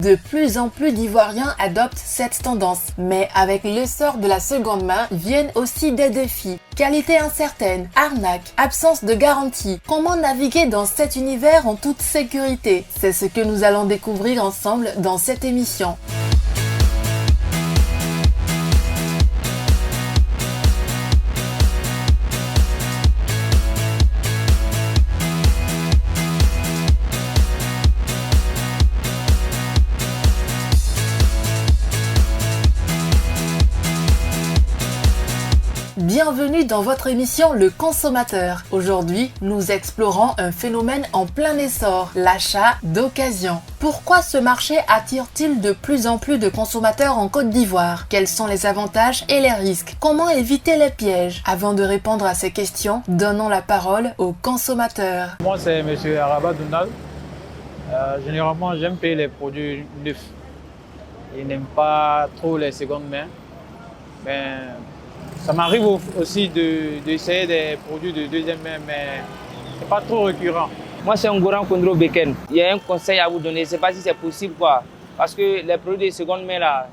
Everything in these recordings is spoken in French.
De plus en plus d'Ivoiriens adoptent cette tendance, mais avec l'essor de la seconde main viennent aussi des défis. Qualité incertaine, arnaque, absence de garantie. Comment naviguer dans cet univers en toute sécurité? C'est ce que nous allons découvrir ensemble dans cette émission. Bienvenue dans votre émission Le Consommateur. Aujourd'hui, nous explorons un phénomène en plein essor, l'achat d'occasion. Pourquoi ce marché attire-t-il de plus en plus de consommateurs en Côte d'Ivoire? Quels sont les avantages et les risques? Comment éviter les pièges? Avant de répondre à ces questions, donnons la parole aux consommateurs. Moi, c'est M. Araba Donald. Généralement, j'aime payer les produits neufs. Je n'aime pas trop les secondes mains. Ça m'arrive aussi d'essayer des produits de deuxième main, mais ce n'est pas trop récurrent. Moi, c'est Ngoran Kondro Beken. Il y a un conseil à vous donner. Je ne sais pas si c'est possible, quoi. Parce que les produits de seconde main, là,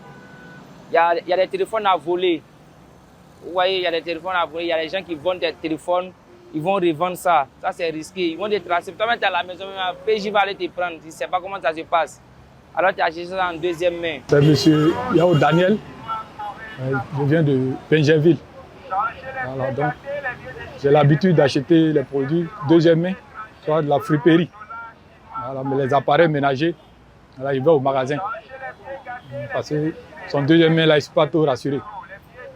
il y a des téléphones à voler. Vous voyez, il y a des téléphones à voler. Il y a des gens qui vendent des téléphones, ils vont revendre ça. Ça, c'est risqué. Ils vont te tracer. Toi, tu es à la maison, PJ va aller te prendre. Tu ne sais pas comment ça se passe. Alors, tu as acheté ça en deuxième main. C'est M. Yao Daniel. Je viens de Benjerville. Voilà, donc j'ai l'habitude d'acheter les produits deuxième main, soit de la friperie. Voilà, mais les appareils ménagers, là, il va au magasin. Parce que son deuxième main, là, il ne sont pas trop rassuré.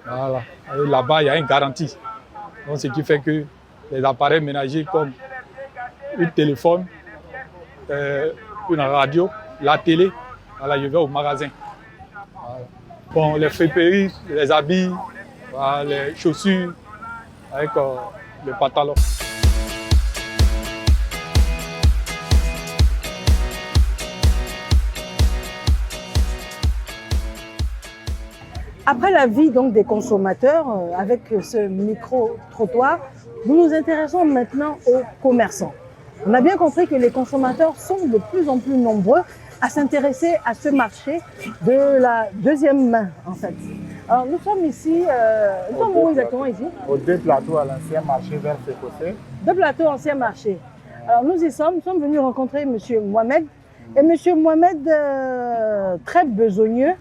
Voilà. Là-bas, il y a une garantie. Donc, ce qui fait que les appareils ménagers comme un téléphone, une radio, la télé, voilà, je vais au magasin. Voilà. Bon, les friperies, les habits, voilà, les chaussures, avec le pantalon. Après la vie donc, des consommateurs, avec ce micro-trottoir, nous nous intéressons maintenant aux commerçants. On a bien compris que les consommateurs sont de plus en plus nombreux à s'intéresser à ce marché de la deuxième main, en fait. Alors, nous sommes ici, nous sommes où exactement ici? Aux deux plateaux à l'ancien marché vers Sécossé. Deux plateaux ancien marché. Alors, nous sommes venus rencontrer M. Mohamed. Et M. Mohamed, très besogneux,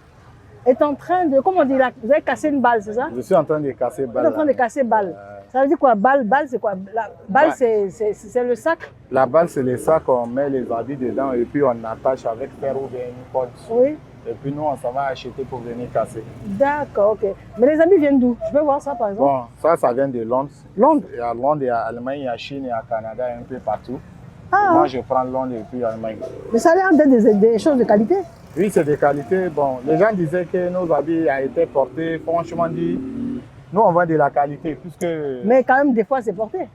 est en train de, comment on dit là, vous avez cassé une balle, c'est ça? Je suis en train de casser balle. Vous êtes en train de casser balle. Ça veut dire quoi? Balle, c'est quoi? La balle, c'est le sac? La balle, c'est le sac, on met les habits dedans et puis on attache avec fer ou bien une corde. Oui. Et puis nous, on s'en va acheter pour venir casser. D'accord, ok. Mais les habits viennent d'où? Je peux voir ça par exemple? Bon, ça vient de Londres. Londres? Il y a Londres, il y a Allemagne, il y a Chine, il y a Canada, un peu partout. Ah, moi, je prends Londres et puis Allemagne. Mais ça a l'air d'être des choses de qualité? Oui, c'est de qualité. Bon, les gens disaient que nos habits ont été portés. Franchement dit, nous, on vend de la qualité puisque... Mais quand même, des fois, c'est porté.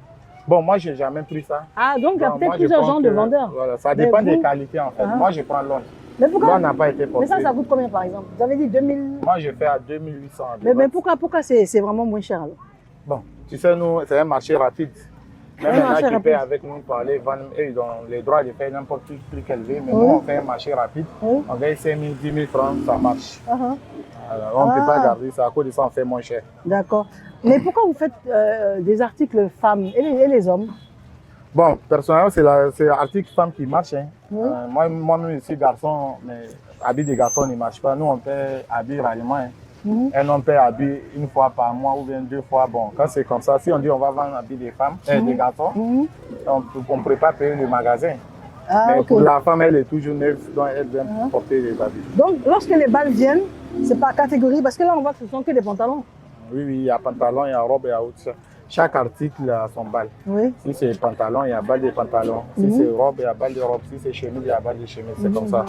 Bon, moi, je n'ai jamais pris ça. Ah, donc il y a peut-être moi, plusieurs genres de vendeurs. Voilà, ça dépend des qualités en fait. Moi, je prends Londres. Mais pourquoi? Londres n'a pas été porté. Mais ça coûte combien par exemple? Vous avez dit 2000? Moi, je fais à 2800. Mais pourquoi c'est vraiment moins cher alors? Bon, tu sais, nous, c'est un marché rapide. Même les gens qui paient avec nous pour aller vendre, ils ont les droits de faire n'importe quel prix qu'elle veut. Mais nous, on fait un marché rapide. On gagne 5 000, 10 000 francs, ça marche. Alors, on ne peut pas garder ça. À cause de ça, on fait moins cher. D'accord. Mais pourquoi vous faites des articles femmes et les hommes? Bon, personnellement, c'est l'article femme qui marche. Hein. Moi-même, je suis garçon, mais habits de garçon ne marche pas. Nous, on paie habits rarement. Hein. Un homme paie habits une fois par mois ou bien 2 fois. Bon, quand c'est comme ça, si on dit on va vendre habits des femmes, des garçons, on ne pourrait pas payer le magasin. Ah, mais pour la femme, elle est toujours neuve, donc elle vient porter les habits. Donc, lorsque les balles viennent, c'est par catégorie, parce que là, on voit que ce ne sont que des pantalons. Oui, il y a pantalon, il y a robe, il y a autre chose. Chaque article a son balle. Oui. Si c'est pantalon, il y a balle de pantalon. Si c'est robe, il y a balle de robe. Si c'est chemise, il y a balle de chemise. C'est comme ça.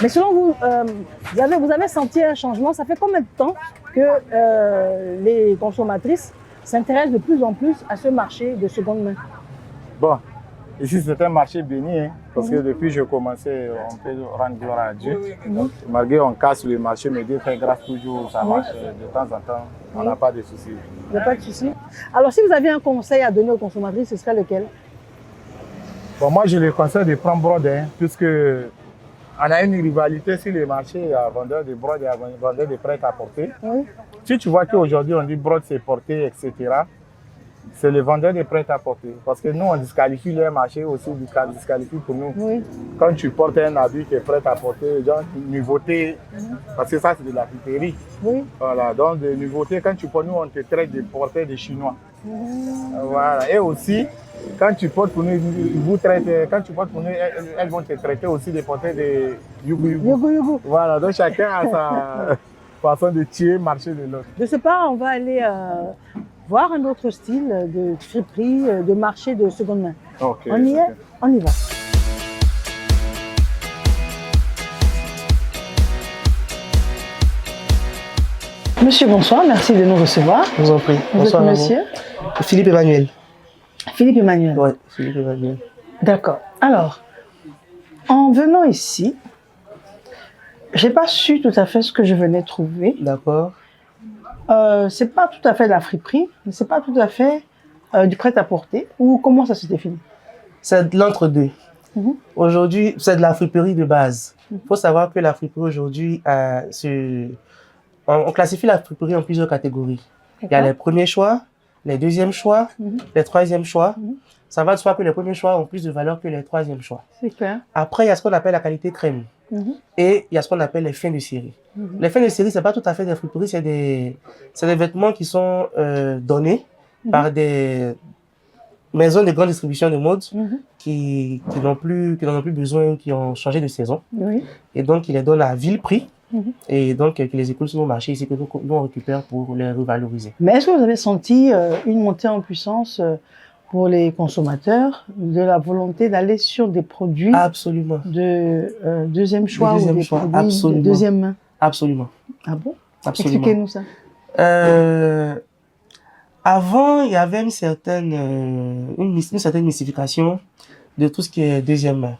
Mais selon vous, vous avez senti un changement? Ça fait combien de temps que les consommatrices s'intéressent de plus en plus à ce marché de seconde main? Bon, ici c'est un marché béni, hein, parce que depuis que j'ai commencé, on peut rendre gloire à Dieu. Donc, malgré on casse le marché, mais Dieu fait grâce toujours, ça marche de temps en temps. On n'a pas de soucis. Il n'y a pas de soucis. Alors si vous aviez un conseil à donner aux consommatrices, ce serait lequel? Bon, moi je les conseille de prendre brode, hein, puisque on a une rivalité sur les marchés. Il y a vendeurs de brode, il y a vendeurs de prêt-à-porter. Oui. Si tu vois qu'aujourd'hui on dit brode c'est porté, etc., c'est le vendeur de prêt-à-porter. Parce que nous, on disqualifie les marchés aussi, ils disqualifient pour nous. Oui. Quand tu portes un habit qui est prêt à porter, genre nouveauté, parce que ça c'est de la friperie. Oui. Voilà, donc de nouveauté, quand tu portes, nous on te traite de porter des Chinois. Voilà, et aussi, quand tu portes pour nous, ils vous traitent, quand tu portes pour nous, elles vont te traiter aussi de porter des yugu yugu. Yugu yugu. Voilà, donc chacun a sa façon de tirer le marché de l'autre. De ce pas, on va aller voir un autre style de friperie, de marché de seconde main. Okay, On y est? On y va. Monsieur, bonsoir, merci de nous recevoir. Je vous en prie. Vous Bonsoir êtes à vous. monsieur? Philippe Emmanuel. Philippe Emmanuel. Oui, Philippe Emmanuel. D'accord. Alors, en venant ici, j'ai pas su tout à fait ce que je venais trouver. D'accord. C'est pas tout à fait de la friperie, mais c'est pas tout à fait du prêt-à-porter. Ou comment ça se définit? C'est de l'entre-deux. Mhm. Aujourd'hui, c'est de la friperie de base. Il faut savoir que la friperie aujourd'hui, on classifie la friperie en plusieurs catégories. Il y a les premiers choix, les deuxièmes choix, les troisièmes choix. Ça va de soi que les premiers choix ont plus de valeur que les troisièmes choix. C'est clair. Après, il y a ce qu'on appelle la qualité crème. Et il y a ce qu'on appelle les fins de série. Les fins de série, c'est pas tout à fait des friperies, c'est des vêtements qui sont donnés par des maisons de grande distribution de mode qui n'en ont plus besoin, qui ont changé de saison. Oui. Et donc, ils les donnent à vil prix. Et donc, qui les écoulent sur nos marchés ici, que nous on récupère pour les revaloriser. Mais est-ce que vous avez senti une montée en puissance pour les consommateurs de la volonté d'aller sur des produits Absolument. de deuxième choix deuxième ou des choix, produits absolument. de deuxième main? Absolument. Ah bon? Absolument. Expliquez-nous ça. Avant, il y avait une certaine mystification de tout ce qui est deuxième main.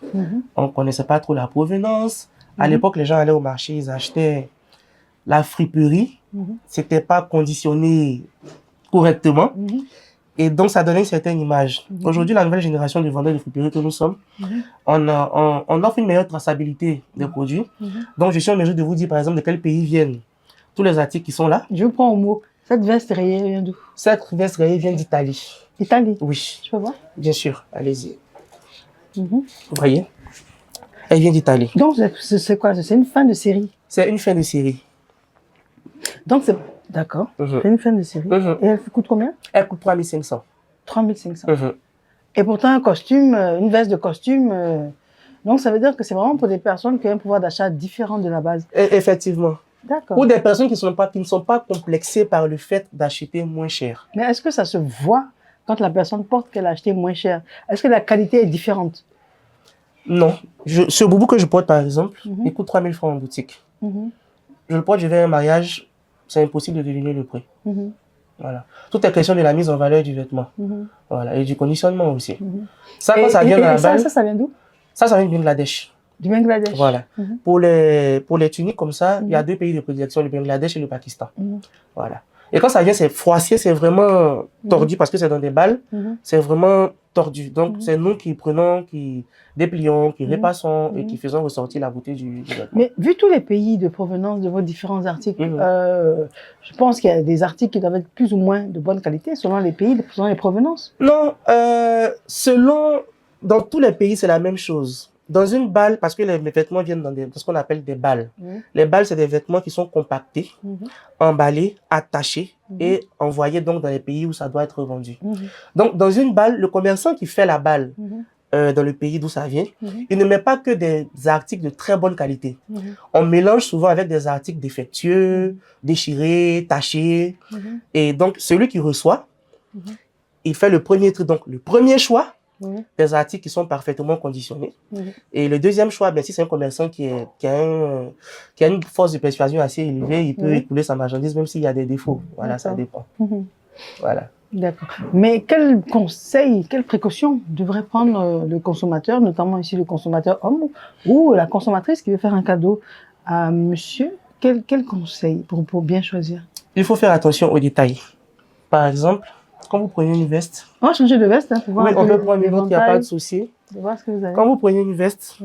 On ne connaissait pas trop la provenance. À l'époque, les gens allaient au marché, ils achetaient la friperie. C'était pas conditionné correctement. Et donc, ça donnait une certaine image. Aujourd'hui, la nouvelle génération de vendeurs de friperie que nous sommes, on offre une meilleure traçabilité des produits. Donc, je suis en mesure de vous dire, par exemple, de quel pays viennent tous les articles qui sont là. Je vous prends au mot. Cette veste rayée vient d'où? Cette veste rayée vient d'Italie. Italie? Oui. Je peux voir? Bien sûr, allez-y. Vous voyez? Elle vient d'Italie. Donc, c'est quoi? C'est une fin de série? C'est une fin de série. Donc, c'est... D'accord. C'est une fin de série. Et elle coûte combien? Elle coûte 3500. 3500. Et pourtant, un costume, une veste de costume, donc ça veut dire que c'est vraiment pour des personnes qui ont un pouvoir d'achat différent de la base. Effectivement. D'accord. Ou des personnes qui ne sont pas complexées par le fait d'acheter moins cher. Mais est-ce que ça se voit quand la personne porte qu'elle a acheté moins cher? Est-ce que la qualité est différente? Non. Ce boubou que je porte, par exemple, il coûte 3000 francs en boutique. Je le porte, je vais à un mariage, c'est impossible de deviner le prix. Voilà. Tout est question de la mise en valeur du vêtement. Voilà. Et du conditionnement aussi. Ça, quand ça vient de la balle, ça vient d'où? Ça vient du Bangladesh. Du Bangladesh. Voilà. Pour les tuniques comme ça, il y a deux pays de prédilection, le Bangladesh et le Pakistan. Voilà. Et quand ça vient, c'est froissé, c'est vraiment tordu parce que c'est dans des balles. C'est vraiment tordu. Donc, c'est nous qui prenons, qui déplions, qui repassons et qui faisons ressortir la beauté du vêtement. Mais vu tous les pays de provenance de vos différents articles, je pense qu'il y a des articles qui doivent être plus ou moins de bonne qualité selon les pays, selon les provenances. Non, dans tous les pays, c'est la même chose. Dans une balle, parce que les vêtements viennent dans ce qu'on appelle des balles. Les balles, c'est des vêtements qui sont compactés, emballés, attachés et envoyés donc dans les pays où ça doit être vendu. Donc, dans une balle, le commerçant qui fait la balle dans le pays d'où ça vient, il ne met pas que des articles de très bonne qualité. On mélange souvent avec des articles défectueux, déchirés, tachés. Et donc, celui qui reçoit, il fait le premier truc. Donc, le premier choix, des articles qui sont parfaitement conditionnés. Et le deuxième choix, si c'est un commerçant qui a une force de persuasion assez élevée, il peut écouler sa marchandise même s'il y a des défauts. Voilà, ça dépend. Voilà. D'accord. Mais quels conseils, quelles précautions devrait prendre le consommateur, notamment ici le consommateur homme ou la consommatrice qui veut faire un cadeau à monsieur? Quel conseil pour bien choisir? Il faut faire attention aux détails. Par exemple, quand vous prenez une veste... On va changer de veste, pour voir oui, un peu on peut prendre une autre, il n'y a pas de souci. De voir ce que vous avez. Quand vous prenez une veste,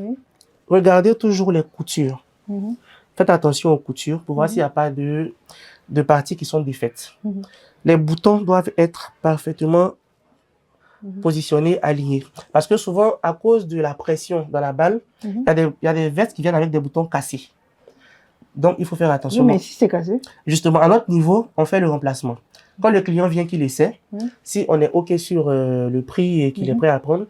regardez toujours les coutures. Faites attention aux coutures pour voir s'il n'y a pas de parties qui sont défaites. Les boutons doivent être parfaitement positionnés, alignés. Parce que souvent, à cause de la pression dans la balle, il y a des vestes qui viennent avec des boutons cassés. Donc, il faut faire attention. Oui, mais si c'est cassé. Justement, à notre niveau, on fait le remplacement. Quand le client vient qu'il essaie, si on est OK sur le prix et qu'il est prêt à prendre,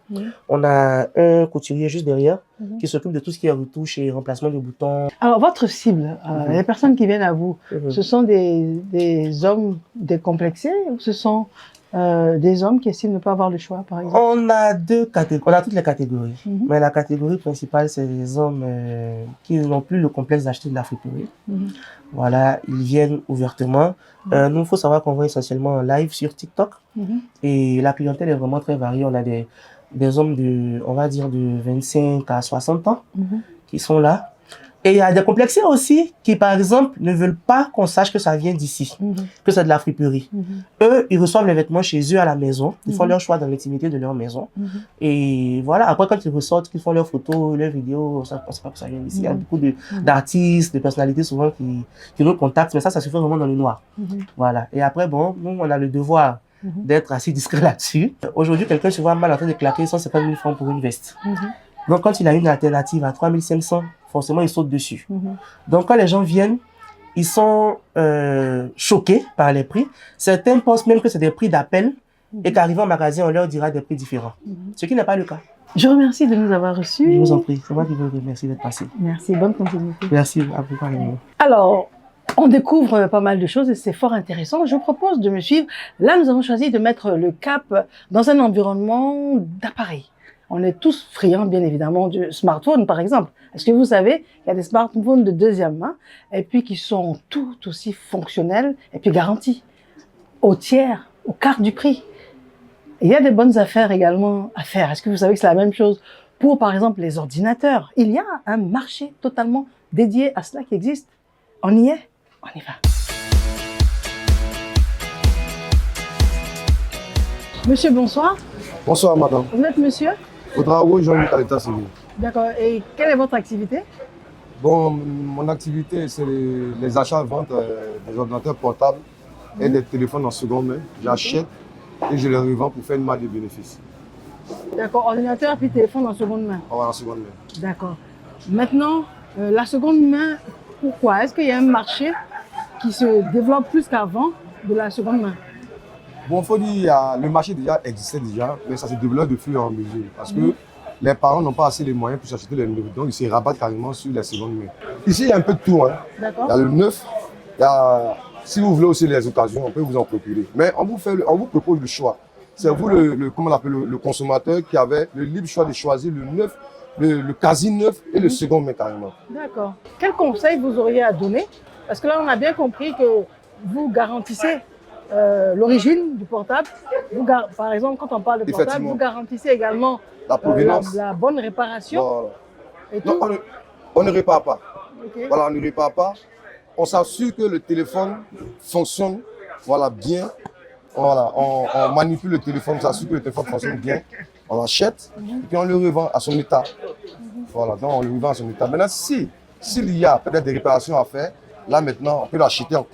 on a un couturier juste derrière qui s'occupe de tout ce qui est retouche et remplacement de boutons. Alors, votre cible, les personnes qui viennent à vous, ce sont des hommes décomplexés ou ce sont des hommes qui estiment ne pas avoir le choix, par exemple? On a deux catégories, on a toutes les catégories. Mais la catégorie principale, c'est les hommes qui n'ont plus le complexe d'acheter de la friperie. Voilà, ils viennent ouvertement. Nous, il faut savoir qu'on voit essentiellement en live sur TikTok. Et la clientèle est vraiment très variée. On a des hommes de, on va dire, de 25 à 60 ans qui sont là. Et il y a des complexés aussi qui, par exemple, ne veulent pas qu'on sache que ça vient d'ici, que c'est de la friperie. Eux, ils reçoivent les vêtements chez eux à la maison. Ils font leur choix dans l'intimité de leur maison. Et voilà, après, quand ils ressortent, qu'ils font leurs photos, leurs vidéos, ça, on ne sait pas que ça vient d'ici. Il y a beaucoup d'artistes, de personnalités souvent qui nous contactent, mais ça se fait vraiment dans le noir. Voilà. Et après, bon, nous, on a le devoir d'être assez discret là-dessus. Aujourd'hui, quelqu'un se voit mal en train de claquer 150 000 francs pour une veste. Donc, quand il a une alternative à 3 500, forcément, il saute dessus. Donc, quand les gens viennent, ils sont choqués par les prix. Certains pensent même que c'est des prix d'appel et qu'arrivant au magasin, on leur dira des prix différents. Ce qui n'est pas le cas. Je remercie de nous avoir reçus. Je vous en prie. C'est moi qui vous remercie d'être passé. Merci. Bonne continuité. Merci à vous. Pareillement. Alors, on découvre pas mal de choses et c'est fort intéressant. Je vous propose de me suivre. Là, nous avons choisi de mettre le cap dans un environnement d'appareil. On est tous friands, bien évidemment, du smartphone, par exemple. Est-ce que vous savez, il y a des smartphones de deuxième main et puis qui sont tout aussi fonctionnels et puis garantis au tiers, au quart du prix. Et il y a des bonnes affaires également à faire. Est-ce que vous savez que c'est la même chose pour, par exemple, les ordinateurs? Il y a un marché totalement dédié à cela qui existe. On y est? On y va. Monsieur, bonsoir. Bonsoir, madame. Vous êtes monsieur? Ouedraogo Jean-Luc à l'état civil. D'accord. Et quelle est votre activité? Bon, mon activité, c'est les achats-ventes des ordinateurs portables et des téléphones en seconde main. J'achète et je les revends pour faire une marge de bénéfices. D'accord. Ordinateur puis téléphone en seconde main. En seconde main. D'accord. Maintenant, la seconde main, pourquoi? Est-ce qu'il y a un marché qui se développe plus qu'avant de la seconde main? Bon, il faut dire, le marché déjà existait déjà, mais ça se développe de fur et à mesure. Parce que les parents n'ont pas assez les moyens pour s'acheter les neufs. Donc, ils se rabattent carrément sur les secondes mains. Ici, il y a un peu de tout. Hein. D'accord. Il y a le neuf, si vous voulez aussi les occasions, on peut vous en procurer. Mais on vous propose le choix. C'est vous, comment on appelle, le consommateur qui avait le libre choix de choisir le neuf, le quasi neuf et le second main carrément. D'accord. Quel conseil vous auriez à donner? Parce que là, on a bien compris que vous garantissez l'origine du portable. Par exemple, quand on parle de portable, vous garantissez également la provenance, la bonne réparation. Voilà. Et tout. Non, on ne répare pas. Okay. Voilà, on ne répare pas. On s'assure que le téléphone fonctionne bien. Voilà, on manipule le téléphone, on s'assure que le téléphone fonctionne bien. On l'achète et puis on le revend à son état. Voilà, donc on le revend à son état. Maintenant, s'il y a peut-être des réparations à faire, là maintenant, on peut l'acheter en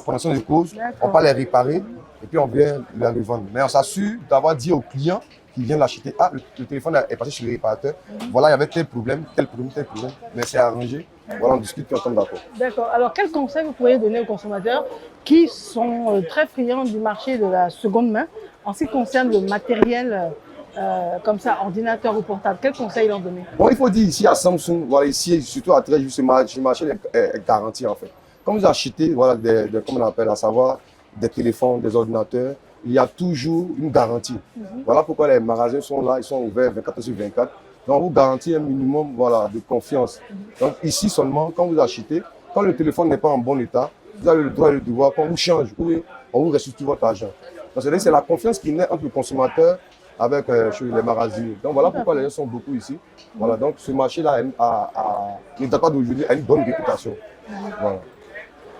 connaissance de cause, on peut les réparer et puis on vient les revendre. Mais on s'assure d'avoir dit au client qui vient l'acheter, ah, le téléphone est passé chez le réparateur, voilà, il y avait tel problème, mais c'est arrangé. Voilà, on discute et on tombe d'accord. D'accord. Alors, quel conseil vous pourriez donner aux consommateurs qui sont très friands du marché de la seconde main en ce qui concerne le matériel comme ça, ordinateur ou portable? Quel conseil leur donner? Bon, il faut dire ici à Samsung, voilà, ici, surtout à Trèche, ce marché est garanti en fait. Quand vous achetez, voilà, comme on appelle, à savoir des téléphones, des ordinateurs, il y a toujours une garantie. Voilà pourquoi les magasins sont là, ils sont ouverts 24/24. Donc, on vous garantit un minimum, voilà, de confiance. Donc, ici seulement, quand vous achetez, quand le téléphone n'est pas en bon état, vous avez le droit et le devoir, quand vous changez, on vous restitue votre argent. Donc, c'est la confiance qui naît entre le consommateur avec les magasins. Donc, voilà pourquoi les gens sont beaucoup ici. Voilà, donc, ce marché-là, ne date pas d'aujourd'hui, a une bonne réputation. Voilà.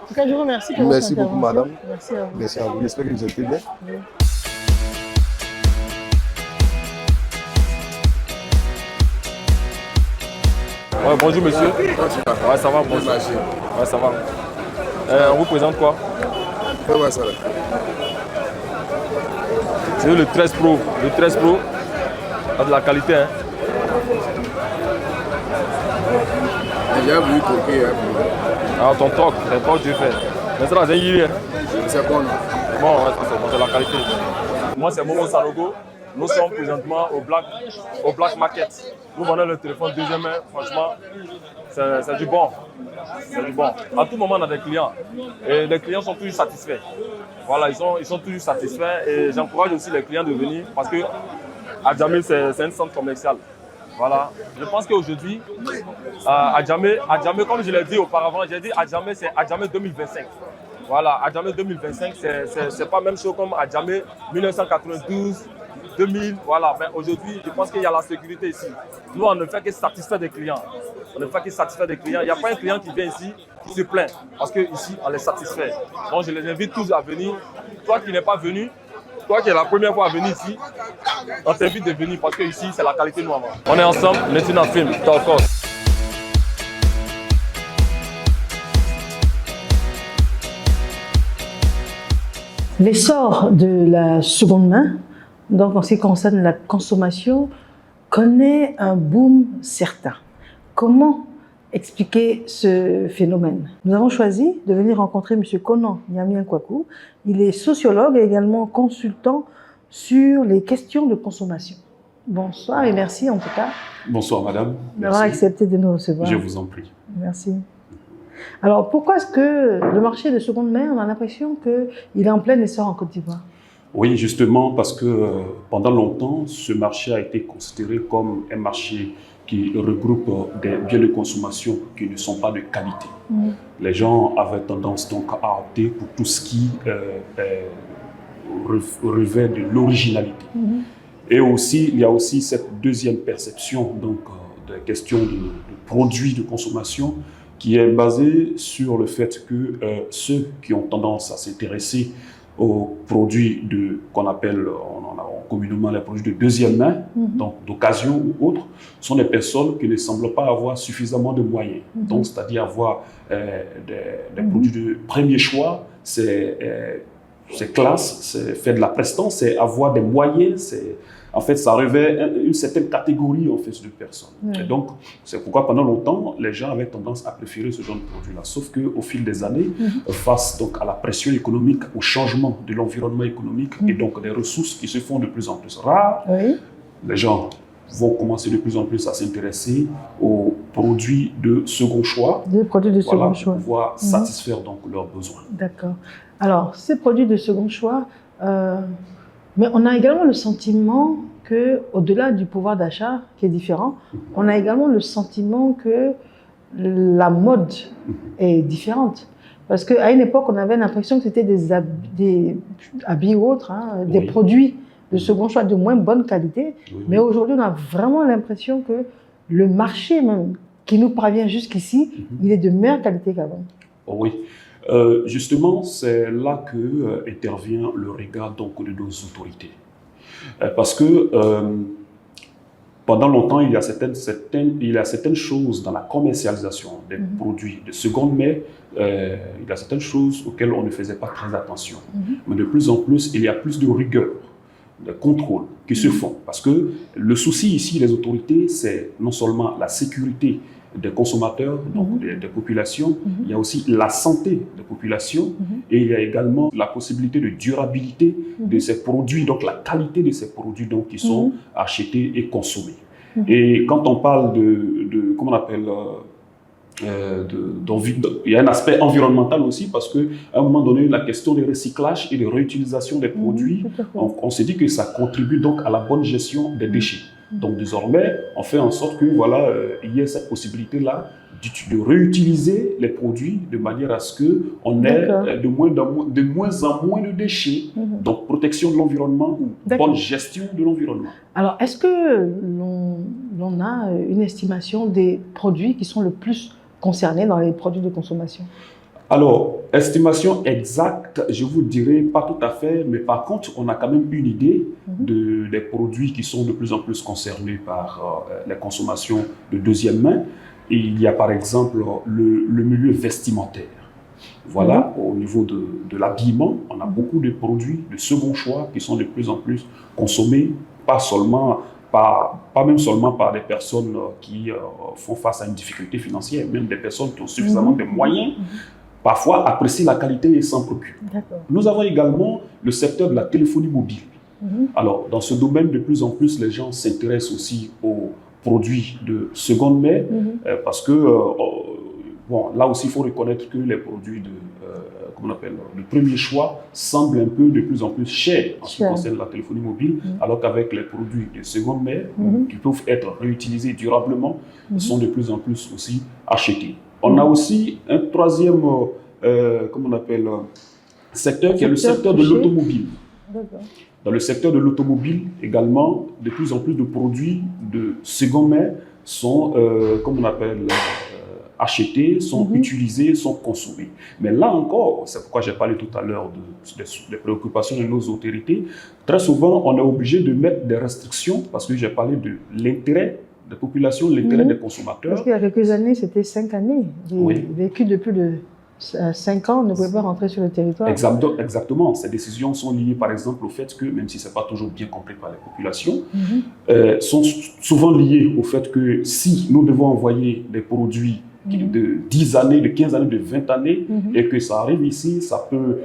En tout cas, je vous remercie pour Merci votre beaucoup, madame. Merci à vous. Merci à vous. J'espère que vous êtes bien. Oui. Ouais, bonjour monsieur. Ouais, ça va, bonjour. Ouais, ça va. On vous présente quoi? Ouais, ça va. C'est le 13 Pro. Le 13 Pro a de la qualité. Hein. J'ai voulu croquer. Ah, ton troc, c'est pas que tu fais. Mais ça, c'est une c'est bon. Bon, ouais, c'est la qualité. Moi, c'est Momo Sanogo. Nous sommes présentement au Black Market. Nous vendons le téléphone deuxième main. Franchement, c'est du bon. C'est du bon. À tout moment, on a des clients. Et les clients sont toujours satisfaits. Voilà, ils sont toujours satisfaits. Et j'encourage aussi les clients de venir parce que Adjamé, c'est un centre commercial. Voilà. Je pense qu'aujourd'hui, Adjamé, comme je l'ai dit auparavant, j'ai dit Adjamé, c'est Adjamé 2025. Voilà, Adjamé 2025, c'est pas la même chose comme Adjamé 1992, 2000. Voilà, mais aujourd'hui, je pense qu'il y a la sécurité ici. Nous, on ne fait que satisfaire des clients. On ne fait que satisfaire des clients. Il n'y a pas un client qui vient ici qui se plaint parce qu'ici, on les satisfait. Donc, je les invite tous à venir. Toi qui n'es pas venu, toi qui es la première fois à venir ici, on t'invite de venir parce que ici, c'est la qualité noire. On est ensemble, Netina Film, Talkos. L'essor de la seconde main, donc en ce qui concerne la consommation, connaît un boom certain. Comment expliquer ce phénomène? Nous avons choisi de venir rencontrer M. Konan Nyamien Kwaku. Il est sociologue et également consultant sur les questions de consommation. Bonsoir et merci en tout cas. Bonsoir madame. D'avoir accepté de nous recevoir. Je vous en prie. Merci. Alors pourquoi est-ce que le marché de seconde main, on a l'impression qu'il est en plein essor en Côte d'Ivoire? Oui, justement parce que pendant longtemps, ce marché a été considéré comme un marché qui regroupe des biens de consommation qui ne sont pas de qualité. Les gens avaient tendance donc à opter pour tout ce qui revêt de l'originalité. Et aussi, il y a aussi cette deuxième perception donc, des questions de produits de consommation qui est basée sur le fait que ceux qui ont tendance à s'intéresser aux produits qu'on appelle communément les produits de deuxième main, donc d'occasion ou autres, sont des personnes qui ne semblent pas avoir suffisamment de moyens. Donc, c'est-à-dire avoir des produits de premier choix, c'est classe, c'est faire de la prestance, c'est avoir des moyens, en fait, ça revêt une certaine catégorie en fait, de personnes. Et donc, c'est pourquoi pendant longtemps, les gens avaient tendance à préférer ce genre de produit-là. Sauf qu'au fil des années, face donc, à la pression économique, au changement de l'environnement économique et donc des ressources qui se font de plus en plus rares, les gens vont commencer de plus en plus à s'intéresser aux produits de second choix. Des produits de second choix. Pour pouvoir satisfaire donc, leurs besoins. D'accord. Alors, ces produits de second choix, mais on a également le sentiment qu'au-delà du pouvoir d'achat qui est différent, on a également le sentiment que la mode est différente. Parce qu'à une époque, on avait l'impression que c'était des habits ou autres, des produits de second choix de moins bonne qualité. Mais aujourd'hui, on a vraiment l'impression que le marché même qui nous parvient jusqu'ici, il est de meilleure qualité qu'avant. Oui. Justement, c'est là que intervient le regard donc, de nos autorités. Parce que pendant longtemps, il y a certaines choses dans la commercialisation des produits de seconde main, il y a certaines choses auxquelles on ne faisait pas très attention. Mais de plus en plus, il y a plus de rigueur, de contrôle qui se font. Parce que le souci ici, les autorités, c'est non seulement la sécurité des consommateurs, donc des populations, il y a aussi la santé des populations et il y a également la possibilité de durabilité de ces produits, donc la qualité de ces produits donc, qui sont achetés et consommés. Et quand on parle comment on appelle, il y a un aspect environnemental aussi parce qu'à un moment donné, la question du recyclage et de réutilisation des produits, on s'est dit que ça contribue donc à la bonne gestion des déchets. Donc désormais, on fait en sorte que voilà, il y ait cette possibilité-là de réutiliser les produits de manière à ce qu'on ait de moins en moins de déchets. Donc protection de l'environnement ou bonne gestion de l'environnement. Alors, est-ce que l'on a une estimation des produits qui sont le plus concernés dans les produits de consommation? Alors, estimation exacte, je vous dirais pas tout à fait, mais par contre, on a quand même une idée des produits qui sont de plus en plus concernés par les consommations de deuxième main. Et il y a par exemple le milieu vestimentaire. Voilà, au niveau de l'habillement, on a beaucoup de produits de second choix qui sont de plus en plus consommés, pas même seulement par des personnes qui font face à une difficulté financière, même des personnes qui ont suffisamment de moyens, parfois apprécient la qualité et s'en procurent. Nous avons également le secteur de la téléphonie mobile. Alors, dans ce domaine, de plus en plus, les gens s'intéressent aussi aux produits de seconde main, parce que bon, là aussi, il faut reconnaître que les produits comment on appelle, de premier choix semblent un peu de plus en plus chers en ce qui concerne la téléphonie mobile, alors qu'avec les produits de seconde main, qui peuvent être réutilisés durablement, sont de plus en plus aussi achetés. On a aussi un troisième comment on appelle, secteur, qui est le secteur de l'automobile. Dans le secteur de l'automobile également, de plus en plus de produits de seconde main sont, comme on appelle, achetés, sont utilisés, sont consommés. Mais là encore, c'est pourquoi j'ai parlé tout à l'heure des préoccupations de nos autorités. Très souvent, on est obligé de mettre des restrictions parce que j'ai parlé de l'intérêt des populations, l'intérêt des consommateurs. Parce qu'il y a quelques années, c'était 5 années. Les véhicules de plus de 5 ans ne pouvaient pas rentrer sur le territoire. Exactement. Ces décisions sont liées, par exemple, au fait que, même si ce n'est pas toujours bien compris par les populations, sont souvent liées au fait que si nous devons envoyer des produits de 10 années, de 15 années, de 20 années, et que ça arrive ici, ça peut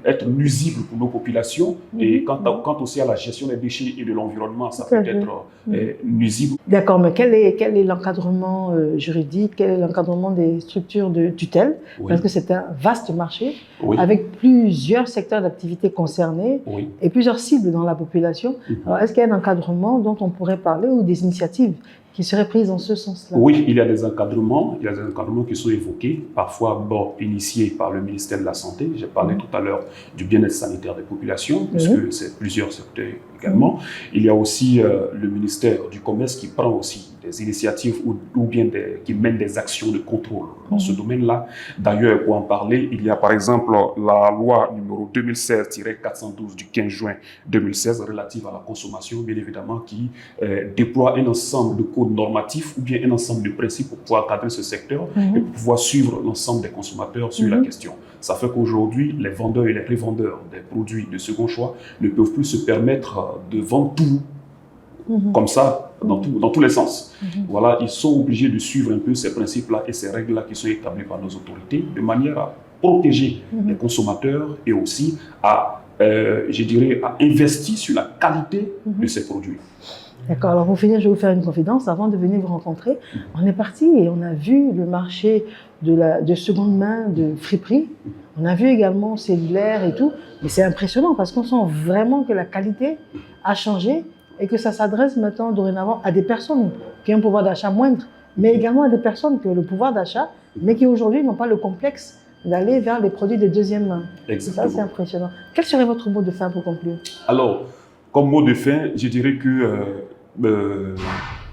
être nuisible pour nos populations. Et quant aussi à la gestion des déchets et de l'environnement, ça peut être nuisible. D'accord, mais quel est l'encadrement juridique, quel est l'encadrement des structures de tutelle? Parce que c'est un vaste marché, avec plusieurs secteurs d'activité concernés et plusieurs cibles dans la population. Alors, est-ce qu'il y a un encadrement dont on pourrait parler ou des initiatives qui seraient prises dans ce sens-là? Oui, il y a des encadrements. Il y a des encadrements qui sont évoqués, parfois initiés par le ministère de la Santé. J'ai parlé tout à l'heure du bien-être sanitaire des populations, puisque c'est plusieurs secteurs également. Il y a aussi le ministère du Commerce qui prend aussi des initiatives ou bien qui mène des actions de contrôle dans ce domaine-là. D'ailleurs, pour en parler, il y a par exemple la loi numéro 2016-412 du 15 juin 2016 relative à la consommation, bien évidemment, qui déploie un ensemble de codes normatifs ou bien un ensemble de principes pour pouvoir cadrer ce secteur et pour pouvoir suivre l'ensemble des consommateurs sur la question. Ça fait qu'aujourd'hui, les vendeurs et les revendeurs des produits de second choix ne peuvent plus se permettre de vendre tout comme ça, dans tous les sens. Voilà, ils sont obligés de suivre un peu ces principes-là et ces règles-là qui sont établies par nos autorités, de manière à protéger les consommateurs et aussi à, je dirais, à investir sur la qualité de ces produits. D'accord, alors pour finir, je vais vous faire une confidence. Avant de venir vous rencontrer, on est parti et on a vu le marché de seconde main, de friperie. On a vu également cellulaire et tout. Mais c'est impressionnant parce qu'on sent vraiment que la qualité a changé et que ça s'adresse maintenant dorénavant à des personnes qui ont un pouvoir d'achat moindre, mais également à des personnes qui ont le pouvoir d'achat, mais qui aujourd'hui n'ont pas le complexe d'aller vers les produits de deuxième main. Exactement. Ça, c'est impressionnant. Quel serait votre mot de fin pour conclure? Alors, comme mot de fin, je dirais que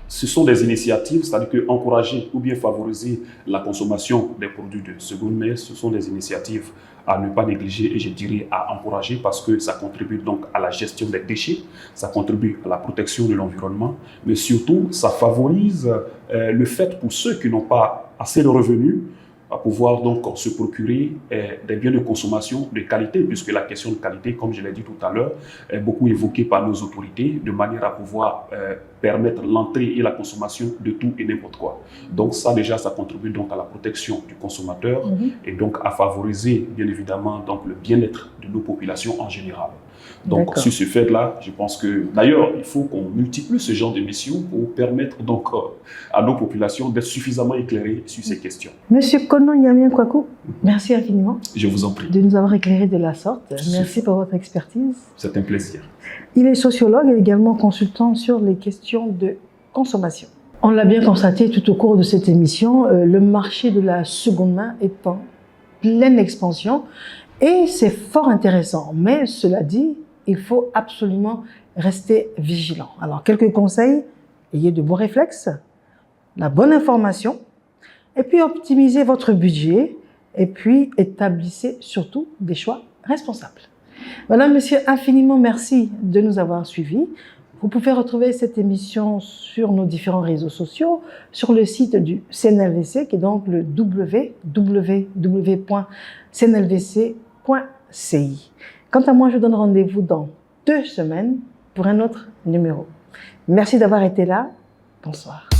ce sont des initiatives, c'est-à-dire qu'encourager ou bien favoriser la consommation des produits de seconde main, ce sont des initiatives à ne pas négliger et je dirais à encourager parce que ça contribue donc à la gestion des déchets, ça contribue à la protection de l'environnement, mais surtout ça favorise le fait pour ceux qui n'ont pas assez de revenus à pouvoir donc se procurer des biens de consommation de qualité, puisque la question de qualité, comme je l'ai dit tout à l'heure, est beaucoup évoquée par nos autorités, de manière à pouvoir permettre l'entrée et la consommation de tout et n'importe quoi. Donc ça déjà, ça contribue donc à la protection du consommateur et donc à favoriser bien évidemment donc le bien-être de nos populations en général. Donc sur ce fait-là, je pense que d'ailleurs, il faut qu'on multiplie ce genre de missions pour permettre donc à nos populations d'être suffisamment éclairées sur ces questions. Monsieur Konon Yamien Kwaku, merci infiniment. Je vous en prie. De nous avoir éclairés de la sorte. Merci pour votre expertise. C'est un plaisir. Il est sociologue et également consultant sur les questions de consommation. On l'a bien constaté tout au cours de cette émission, le marché de la seconde main est en pleine expansion et c'est fort intéressant. Mais cela dit, il faut absolument rester vigilant. Alors, quelques conseils: ayez de bons réflexes, la bonne information, et puis optimisez votre budget, et puis établissez surtout des choix responsables. Madame, Monsieur, infiniment merci de nous avoir suivis. Vous pouvez retrouver cette émission sur nos différents réseaux sociaux, sur le site du CNLVC, qui est donc le www.cnlvc.ci. Quant à moi, je vous donne rendez-vous dans 2 semaines pour un autre numéro. Merci d'avoir été là. Bonsoir.